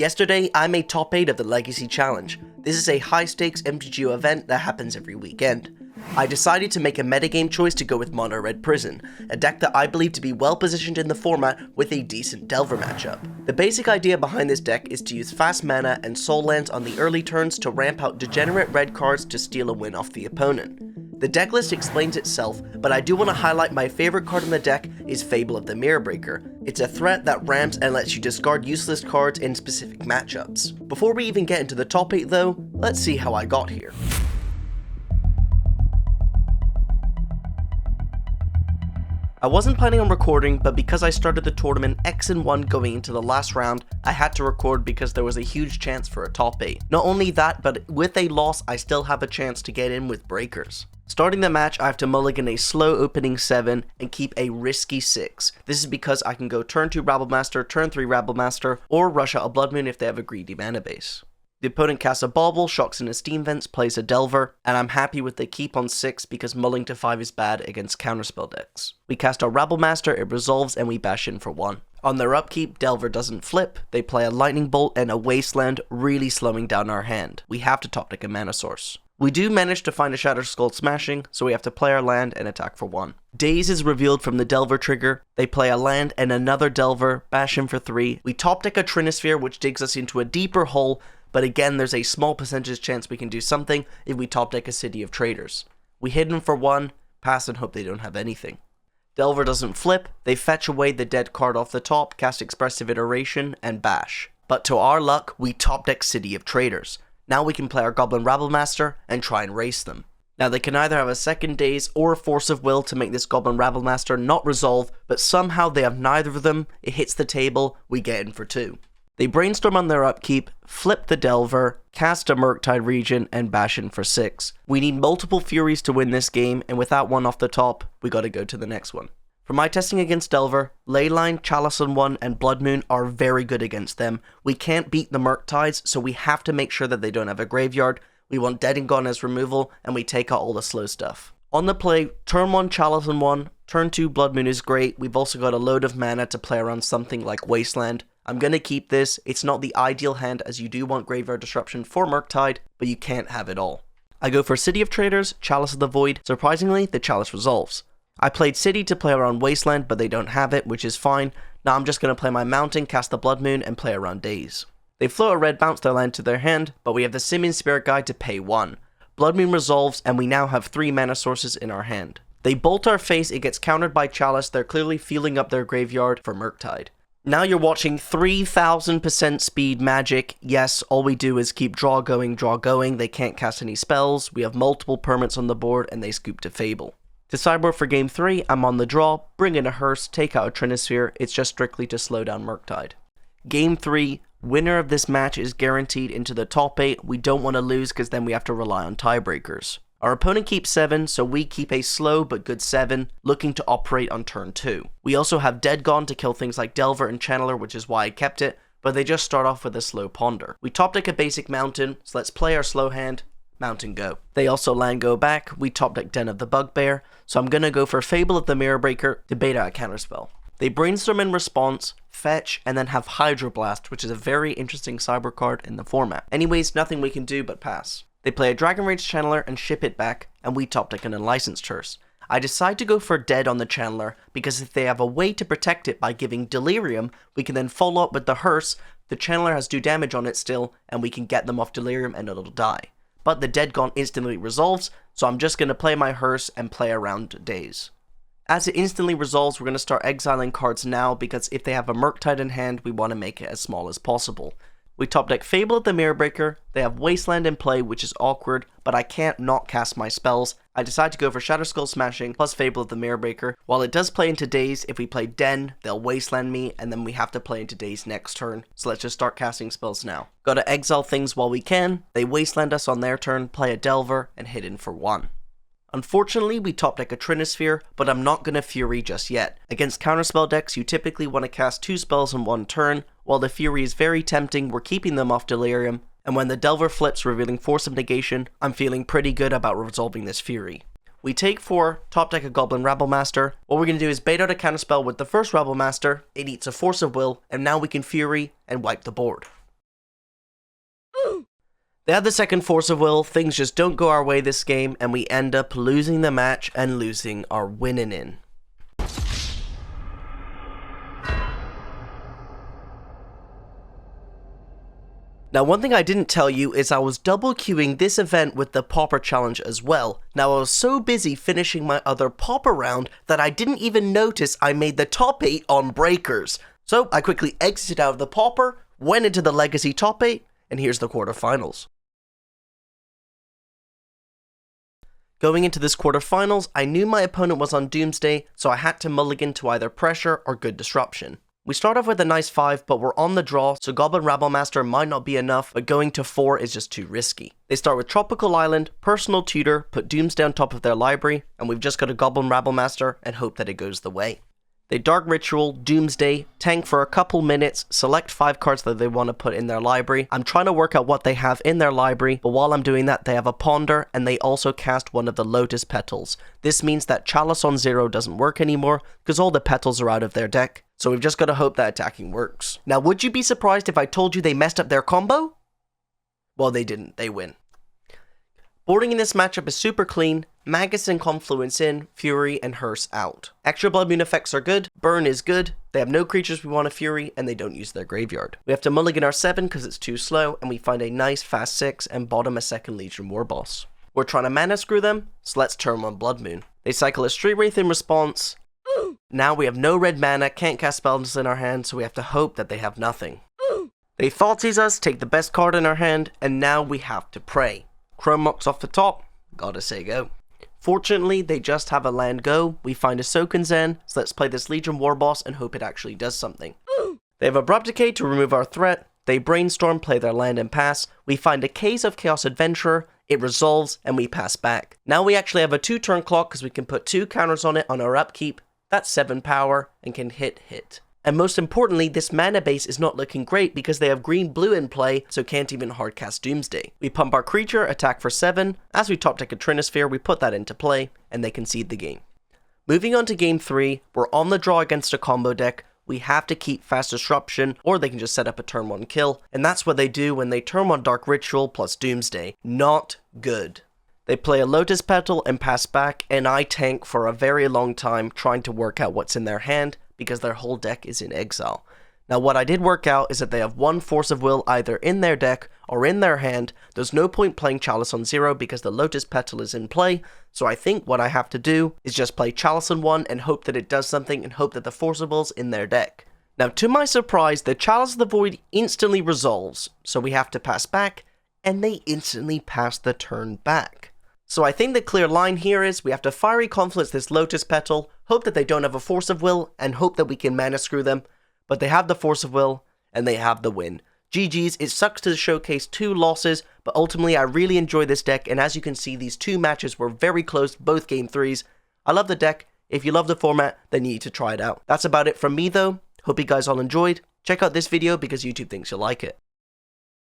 Yesterday, I made top 8 of the Legacy Challenge. This is a high-stakes MTGO event that happens every weekend. I decided to make a metagame choice to go with Mono Red Prison, a deck that I believe to be well positioned in the format with a decent Delver matchup. The basic idea behind this deck is to use fast mana and soul lands on the early turns to ramp out degenerate red cards to steal a win off the opponent. The deck list explains itself, but I do want to highlight my favorite card in the deck is Fable of the Mirrorbreaker. It's a threat that ramps and lets you discard useless cards in specific matchups. Before we even get into the top 8 though, let's see how I got here. I wasn't planning on recording, but because I started the tournament X-1 going into the last round, I had to record because there was a huge chance for a top 8. Not only that, but with a loss, I still have a chance to get in with breakers. Starting the match, I have to mulligan a slow opening 7 and keep a risky 6. This is because I can go turn 2 Rabblemaster, turn 3 Rabblemaster, or rush out a Blood Moon if they have a greedy mana base. The opponent casts a Bauble, shocks in a Steam Vents, plays a Delver, and I'm happy with the keep on 6 because mulling to 5 is bad against counterspell decks. We cast our Rabblemaster, it resolves, and we bash in for 1. On their upkeep, Delver doesn't flip, they play a Lightning Bolt and a Wasteland, really slowing down our hand. We have to top deck a mana source. We do manage to find a Shatterskull Smashing, so we have to play our land and attack for 1. Daze is revealed from the Delver trigger, they play a land and another Delver, bash in for 3. We top deck a Trinisphere which digs us into a deeper hole, but again there's a small percentage chance we can do something if we top deck a City of Traders. We hit them for 1, pass and hope they don't have anything. Delver doesn't flip, they fetch away the dead card off the top, cast Expressive Iteration, and bash. But to our luck, we top deck City of Traders. Now we can play our Goblin Rabblemaster and try and race them. Now they can either have a second Daze or a Force of Will to make this Goblin Rabblemaster not resolve, but somehow they have neither of them, it hits the table, we get in for 2. They brainstorm on their upkeep, flip the Delver, cast a Murktide Regent, and bash in for 6. We need multiple Furies to win this game, and without one off the top, we gotta go to the next one. For my testing against Delver, Leyline, Chalice on 1, and Blood Moon are very good against them. We can't beat the Murktides, so we have to make sure that they don't have a graveyard. We want Dead and Gone as removal, and we take out all the slow stuff. On the play, turn 1 Chalice on 1, turn 2 Blood Moon is great. We've also got a load of mana to play around something like Wasteland. I'm gonna keep this. It's not the ideal hand as you do want Graveyard Disruption for Murktide, but you can't have it all. I go for City of Traders, Chalice of the Void. Surprisingly, the Chalice resolves. I played City to play around Wasteland, but they don't have it, which is fine. Now I'm just gonna play my Mountain, cast the Blood Moon, and play around Daze. They float a red, bounce their land to their hand, but we have the Simian Spirit Guide to pay 1. Blood Moon resolves, and we now have 3 mana sources in our hand. They bolt our face, it gets countered by Chalice, they're clearly filling up their graveyard for Murktide. Now you're watching 3000% speed magic. Yes, all we do is keep draw going, they can't cast any spells, we have multiple permanents on the board, and they scoop to Fable. To sideboard for game 3, I'm on the draw, bring in a Hearse, take out a Trinisphere, it's just strictly to slow down Murktide. Game 3, winner of this match is guaranteed into the top 8, we don't want to lose because then we have to rely on tiebreakers. Our opponent keeps 7, so we keep a slow but good 7, looking to operate on turn 2. We also have Dead Gone to kill things like Delver and Channeler, which is why I kept it, but they just start off with a slow Ponder. We top deck a basic Mountain, so let's play our slow hand, Mountain go. They also land go back, we top deck Den of the Bugbear, so I'm gonna go for Fable of the Mirrorbreaker to bait out a counterspell. They brainstorm in response, fetch, and then have Hydroblast, which is a very interesting cyber card in the format. Anyways, nothing we can do but pass. They play a Dragon Rage Channeler and ship it back, and we top deck an Unlicensed Hearse. I decide to go for Dead on the Channeler, because if they have a way to protect it by giving Delirium, we can then follow up with the Hearse, the Channeler has 2 damage on it still, and we can get them off Delirium and it'll die. But the Dead Gone instantly resolves, so I'm just going to play my Hearse and play around Daze. As it instantly resolves, we're going to start exiling cards now, because if they have a Murktide in hand, we want to make it as small as possible. We top deck Fable of the Mirrorbreaker, they have Wasteland in play, which is awkward, but I can't not cast my spells. I decide to go for Shatterskull Smashing plus Fable of the Mirrorbreaker. While it does play into Daze, if we play Den, they'll Wasteland me, and then we have to play into Daze next turn, so let's just start casting spells now. Gotta exile things while we can, they Wasteland us on their turn, play a Delver, and hit in for 1. Unfortunately, we top deck a Trinisphere, but I'm not going to Fury just yet. Against counterspell decks, you typically want to cast 2 spells in 1 turn. While the Fury is very tempting, we're keeping them off Delirium, and when the Delver flips revealing Force of Negation, I'm feeling pretty good about resolving this Fury. We take 4, top deck a Goblin Rabblemaster. What we're going to do is bait out a counterspell with the first Rabblemaster, it eats a Force of Will, and now we can Fury and wipe the board. They had the second Force of Will, things just don't go our way this game, and we end up losing the match and losing our winning in. Now, one thing I didn't tell you is I was double queuing this event with the Pauper Challenge as well. Now, I was so busy finishing my other Pauper round that I didn't even notice I made the top 8 on Breakers. So, I quickly exited out of the Pauper, went into the Legacy top 8, and here's the quarterfinals. Going into this quarterfinals, I knew my opponent was on Doomsday, so I had to mulligan to either Pressure or Good Disruption. We start off with a nice 5, but we're on the draw, so Goblin Rabblemaster might not be enough, but going to 4 is just too risky. They start with Tropical Island, Personal Tutor, put Doomsday on top of their library, and we've just got a Goblin Rabblemaster and hope that it goes the way. They Dark Ritual, Doomsday, tank for a couple minutes, select 5 cards that they want to put in their library. I'm trying to work out what they have in their library, but while I'm doing that, they have a Ponder, and they also cast one of the Lotus Petals. This means that Chalice on 0 doesn't work anymore, because all the petals are out of their deck. So we've just got to hope that attacking works. Now, would you be surprised if I told you they messed up their combo? Well, they didn't. They win. Boarding in this matchup is super clean. Magus and Confluence in, Fury and Hearse out. Extra Blood Moon effects are good, Burn is good, they have no creatures we want to Fury, and they don't use their graveyard. We have to mulligan our 7 because it's too slow, and we find a nice fast 6 and bottom a second Legion War Boss. We're trying to mana screw them, so let's turn on Blood Moon. They cycle a Street Wraith in response. Now we have no red mana, can't cast spells in our hand, so we have to hope that they have nothing. They Thoughtseize us, take the best card in our hand, and now we have to pray. Chrome Mox off the top, gotta say go. Fortunately, they just have a land go, we find a Soken Zen, so let's play this Legion War Boss and hope it actually does something. They have Abrupt Decay to remove our threat, they Brainstorm, play their land and pass, we find a Case of Chaos Adventurer, it resolves, and we pass back. Now we actually have a 2-turn clock because we can put 2 counters on it on our upkeep, that's 7 power, and can hit. And most importantly, this mana base is not looking great because they have green-blue in play, so can't even hardcast Doomsday. We pump our creature, attack for 7, as we top deck a Trinisphere, we put that into play, and they concede the game. Moving on to game 3, we're on the draw against a combo deck, we have to keep Fast Disruption, or they can just set up a turn 1 kill, and that's what they do when they turn 1 Dark Ritual plus Doomsday. Not good. They play a Lotus Petal and pass back, and I tank for a very long time trying to work out what's in their hand, because their whole deck is in exile. Now what I did work out is that they have 1 Force of Will either in their deck or in their hand. There's no point playing Chalice on 0 because the Lotus Petal is in play, so I think what I have to do is just play Chalice on 1 and hope that it does something and hope that the Force of Will's in their deck. Now to my surprise, the Chalice of the Void instantly resolves, so we have to pass back, and they instantly pass the turn back. So I think the clear line here is we have to Fiery Confluence this Lotus Petal, hope that they don't have a Force of Will, and hope that we can mana screw them, but they have the Force of Will, and they have the win. GG's, it sucks to showcase 2 losses, but ultimately I really enjoy this deck, and as you can see, these 2 matches were very close, both game 3s. I love the deck. If you love the format, then you need to try it out. That's about it from me though. Hope you guys all enjoyed. Check out this video because YouTube thinks you'll like it.